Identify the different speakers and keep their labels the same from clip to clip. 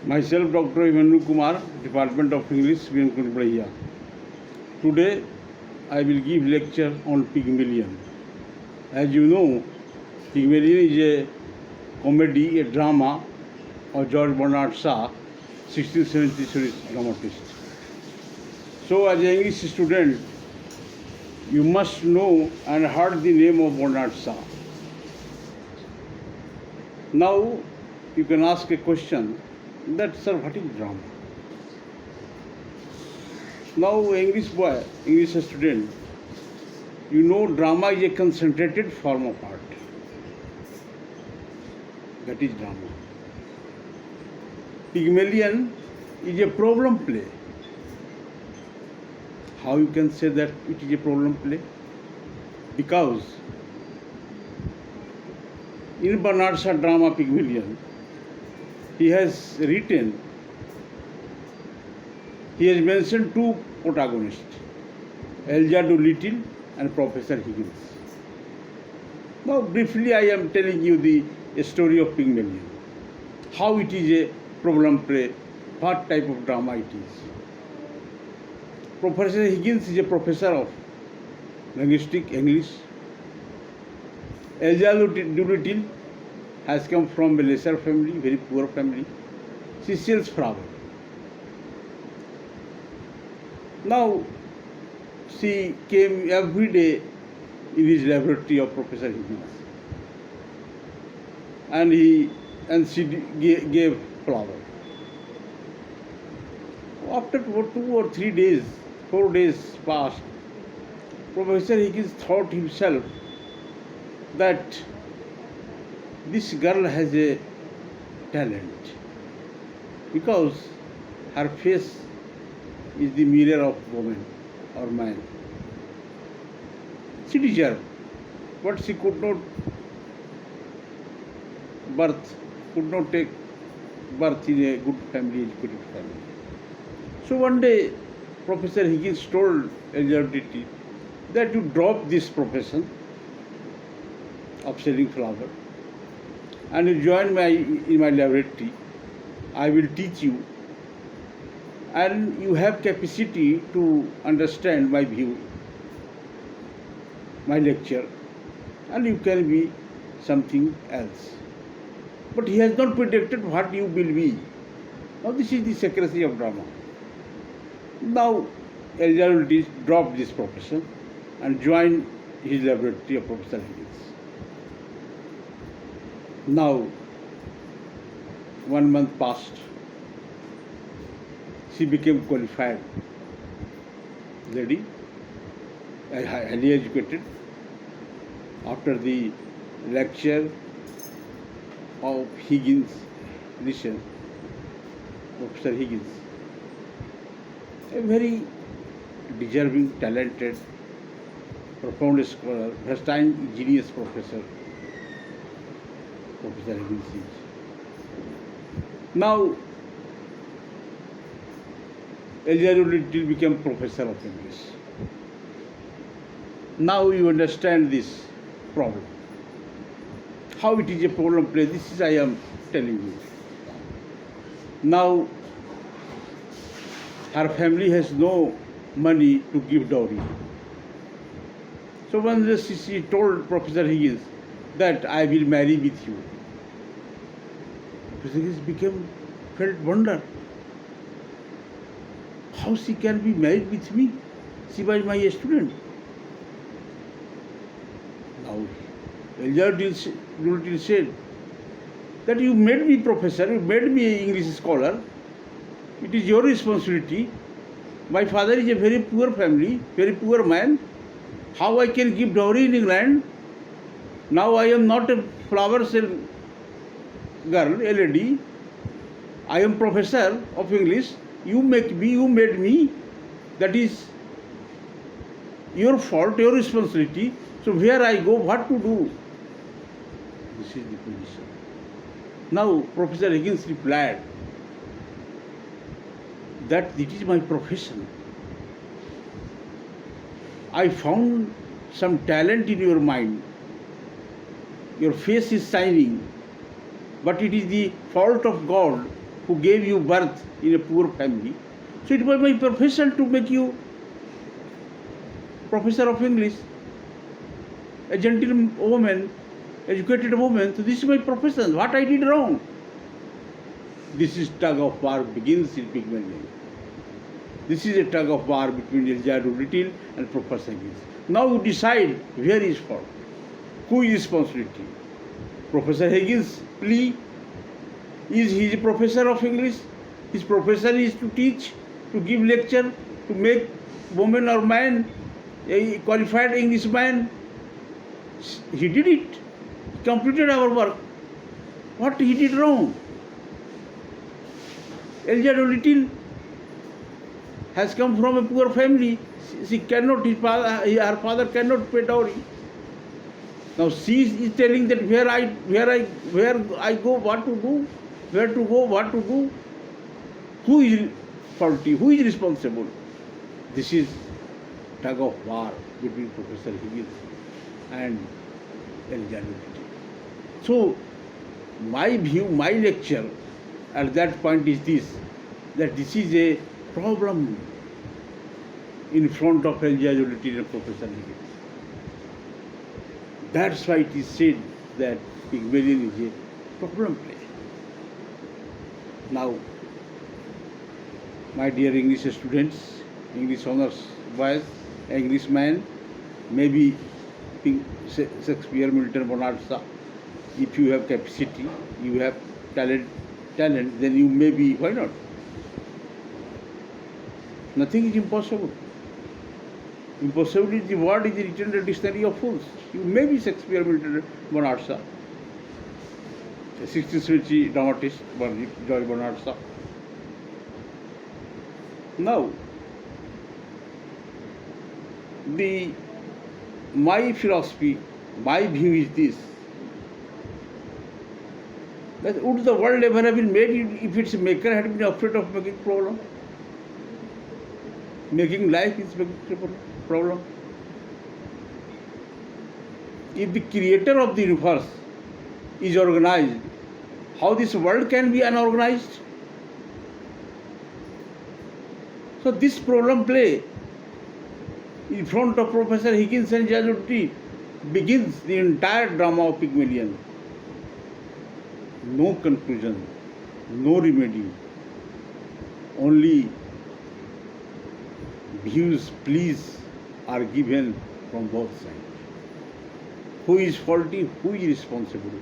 Speaker 1: Myself, Dr. Emmanuel Kumar, Department of English, Bhiya. Today, I will give lecture on Pygmalion. As you know, Pygmalion is a comedy, a drama of George Bernard Shaw, 16th century dramatist. So, as an English student, you must know and heard the name of Bernard Shaw. Now, you can ask a question that, sir, what is drama? Now, English boy, English student, you know drama is a concentrated form of art. That is drama. Pygmalion is a problem play. How you can say that it is a problem play? Because in Bernard Shaw drama Pygmalion, he has mentioned two protagonists, Elijah Doolittle and Professor Higgins. Now, briefly, I am telling you the story of Pygmalion, how it is a problem play, what type of drama it is. Professor Higgins is a professor of linguistic English. Elijah Doolittle has come from a lesser family, very poor family. She sells flowers. Now, she came every day in his laboratory of Professor Higgins, and she gave flower. After 2 or 3 days, 4 days passed, Professor Higgins thought himself that this girl has a talent because her face is the mirror of woman or man. She deserved, but she could not take birth in a good family, educated family. So one day, Professor Higgins told Elijah that you drop this profession of selling flower and you join in my laboratory. I will teach you, and you have capacity to understand my view, my lecture, and you can be something else. But he has not predicted what you will be. Now this is the secrecy of drama. Now Elijah dropped this profession and joined his laboratory of Professor Higgins. Now 1 month passed. She became qualified lady, highly educated. After the lecture of Higgins, Professor Higgins, a very deserving, talented, profound scholar, versatile, genius professor, Professor Higgins is. Now, Elijah Doolittle became professor of English. Now you understand this problem. How it is a problem play, this is I am telling you. Now, her family has no money to give dowry. So one day she told Professor Higgins that I will marry with you. Professor Higgins felt wonder. How she can be married with me? She was my student. Now, Elijah Doolittle said that you made me professor, you made me an English scholar. It is your responsibility. My father is a very poor family, very poor man. How I can give dowry in England? Now I am not a flower sale girl, a lady. I am professor of English. You made me. That is your fault, your responsibility. So where I go, what to do? This is the position. Now Professor Higgins replied that it is my profession. I found some talent in your mind. Your face is shining, but it is the fault of God who gave you birth in a poor family. So it was my profession to make you professor of English, a gentlewoman, educated woman. So this is my profession. What I did wrong? This is tug of war begins in Pygmalion. This is a tug of war between Elijah Doolittle and Professor Higgins. Now you decide where is fault. Who is responsibility? Professor Higgins' plea is he is a professor of English. His profession is to teach, to give lecture, to make woman or man a qualified Englishman. He did it. He completed our work. What he did wrong? Elijah Doolittle has come from a poor family. She cannot, her father cannot pay dowry. Now she is telling that where I go, what to do, where to go, what to do. Who is faulty? Who is responsible? This is tug of war between Professor Higgins and Elijah Doolittle. So my view, my lecture at that point is this, that this is a problem in front of Elijah Doolittle and Professor Higgins. That's why it is said that Pygmalion is a problem play. Now, my dear English students, English honors boys, Englishman, maybe Shakespeare, Milton, Bernard Shaw. If you have capacity, you have talent, then you may be, why not? Nothing is impossible. Impossibility, the word is written in the dictionary of fools. You may be Shakespeare, Milton, Bernard Shaw, a 16th century dramatist, George Bernard Shaw. Now, my philosophy, my view is this, that would the world ever have been made if its maker had been afraid of making problem? Making life is making problem. If the creator of the universe is organized, how this world can be unorganized? So this problem play in front of Professor Higgins and Elijah Doolittle begins the entire drama of Pygmalion. No conclusion, no remedy, only views, pleas are given from both sides. Who is faulty, who is responsible?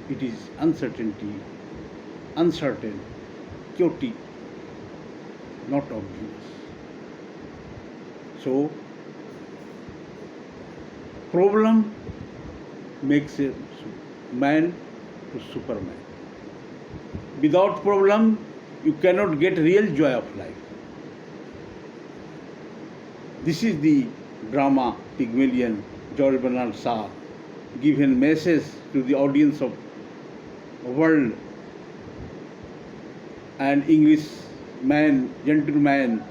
Speaker 1: It is uncertainty, uncertain, chaotic, not obvious. So, problem makes a man to Superman. Without problem, you cannot get real joy of life. This is the drama Pygmalion, George Bernard Shaw, given message to the audience of the world and English man, gentleman,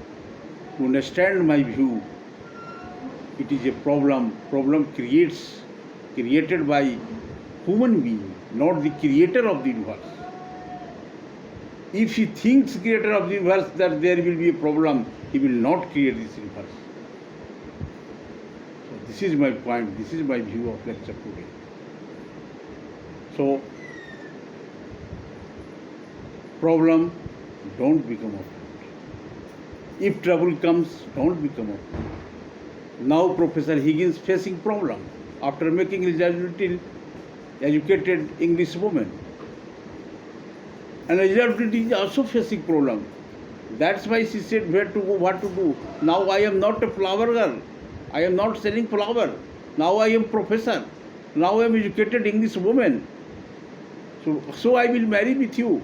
Speaker 1: to understand my view. It is a problem created by human being, not the creator of the universe. If he thinks creator of the universe that there will be a problem, he will not create this universe. So this is my point, this is my view of lecture today. So, problem, don't become a friend. If trouble comes, don't become a friend. Now Professor Higgins facing problem after making Elijah Doolittle educated English woman. And Elijah Doolittle is also facing problem. That's why she said where to go, what to do. Now I am not a flower girl. I am not selling flower. Now I am professor. Now I am educated English woman. So I will marry with you.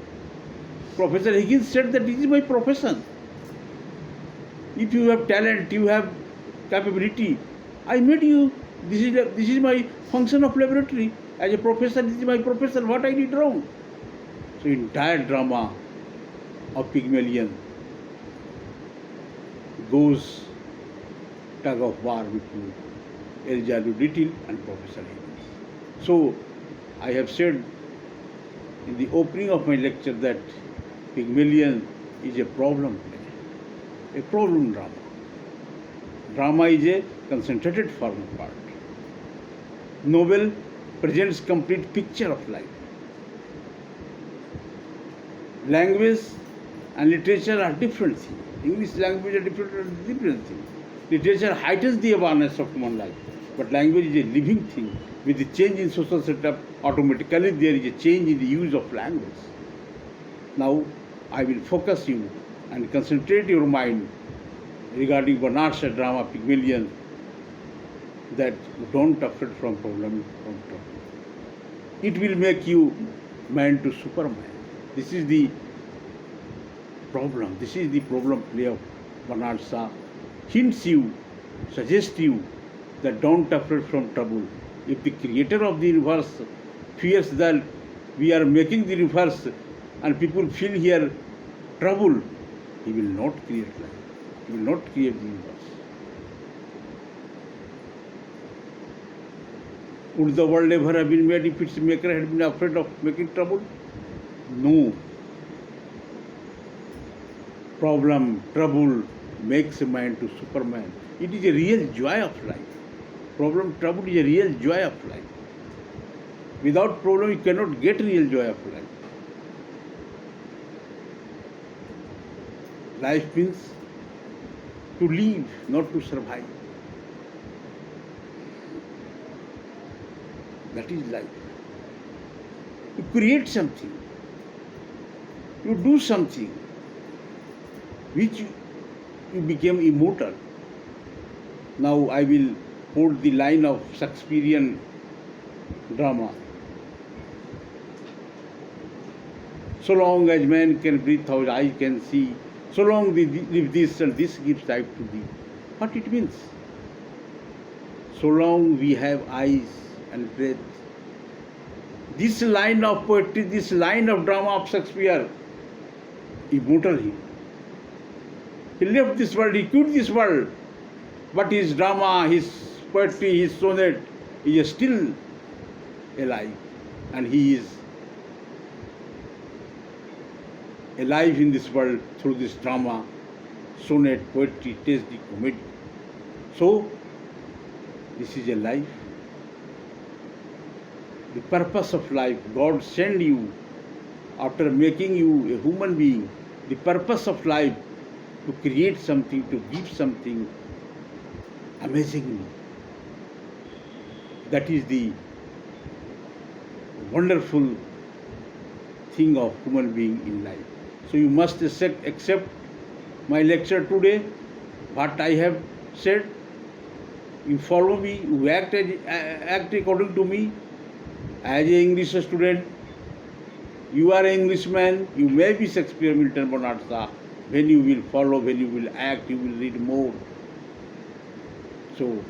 Speaker 1: Professor Higgins said that this is my profession. If you have talent, you have capability, I made you. This is my function of laboratory. As a professor, this is my profession. What I did wrong? So entire drama of Pygmalion goes tug of war between Elijah Doolittle and Professor Higgins. So I have said in the opening of my lecture that Pygmalion is a problem play, a problem drama. Drama is a concentrated form of art. Novel presents complete picture of life. Language and literature are different things. English language are different thing. Literature heightens the awareness of human life, but language is a living thing. With the change in social setup, automatically there is a change in the use of language. Now, I will focus you and concentrate your mind regarding Bernard Shaw drama Pygmalion, that you don't afraid from problem, from trouble. It will make you man to Superman. This is the problem. This is the problem play of Bernard Shaw. Hints you, suggests you that don't afraid from trouble. If the creator of the universe fears that we are making the universe and people feel here trouble, he will not create life. He will not create the universe. Would the world ever have been made if its maker had been afraid of making trouble? No. Problem, trouble makes a man to Superman. It is a real joy of life. Problem, trouble is a real joy of life. Without problem, you cannot get real joy of life. Life means to live, not to survive. That is life. You create something. You do something which you became immortal. Now I will quote the line of Shakespearean drama. So long as man can breathe, our eyes can see. So long we live this and this gives life to thee. What it means? So long we have eyes and breath. This line of poetry, this line of drama of Shakespeare, immortal him. He left this world, he quit this world, but his drama, his poetry, his sonnet is still alive, and he is alive in this world through this drama, sonnet, poetry, tragedy, comedy. So, this is a life. The purpose of life, God sent you after making you a human being. The purpose of life to create something, to give something amazingly. That is the wonderful thing of human being in life. So you must accept my lecture today, what I have said. You follow me, you act according to me. As an English student, you are an Englishman, you may be Shakespeare, Milton, Bernard Shaw. When you will follow, when you will act, you will read more. So,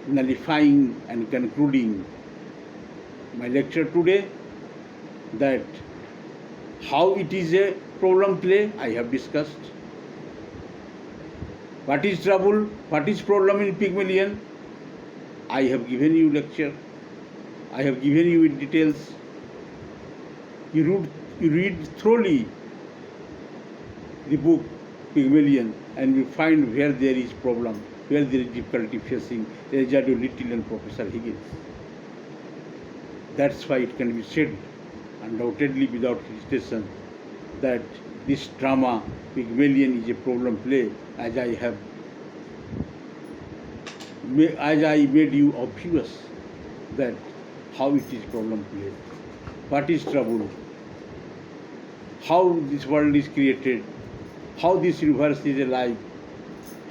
Speaker 1: nullifying and concluding my lecture today, that how it is a problem play, I have discussed. What is trouble, what is problem in Pygmalion, I have given you lecture. I have given you in details. You read thoroughly the book Pygmalion and you find where there is problem, where there is difficulty facing Elijah Little and Professor Higgins. That's why it can be said undoubtedly without hesitation that this drama Pygmalion is a problem play, as I made you obvious that how it is problem play, what is trouble, how this world is created, how this universe is alive,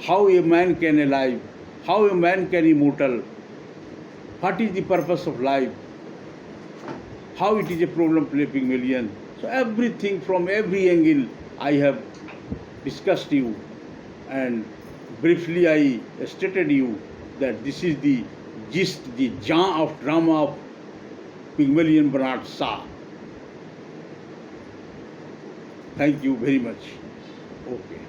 Speaker 1: how a man can alive, how a man can immortal, what is the purpose of life, how it is a problem play Pygmalion. So everything from every angle I have discussed you, and briefly I stated you that this is the gist, the germ of drama of Pygmalion Bernard Shaw. Thank you very much. Okay.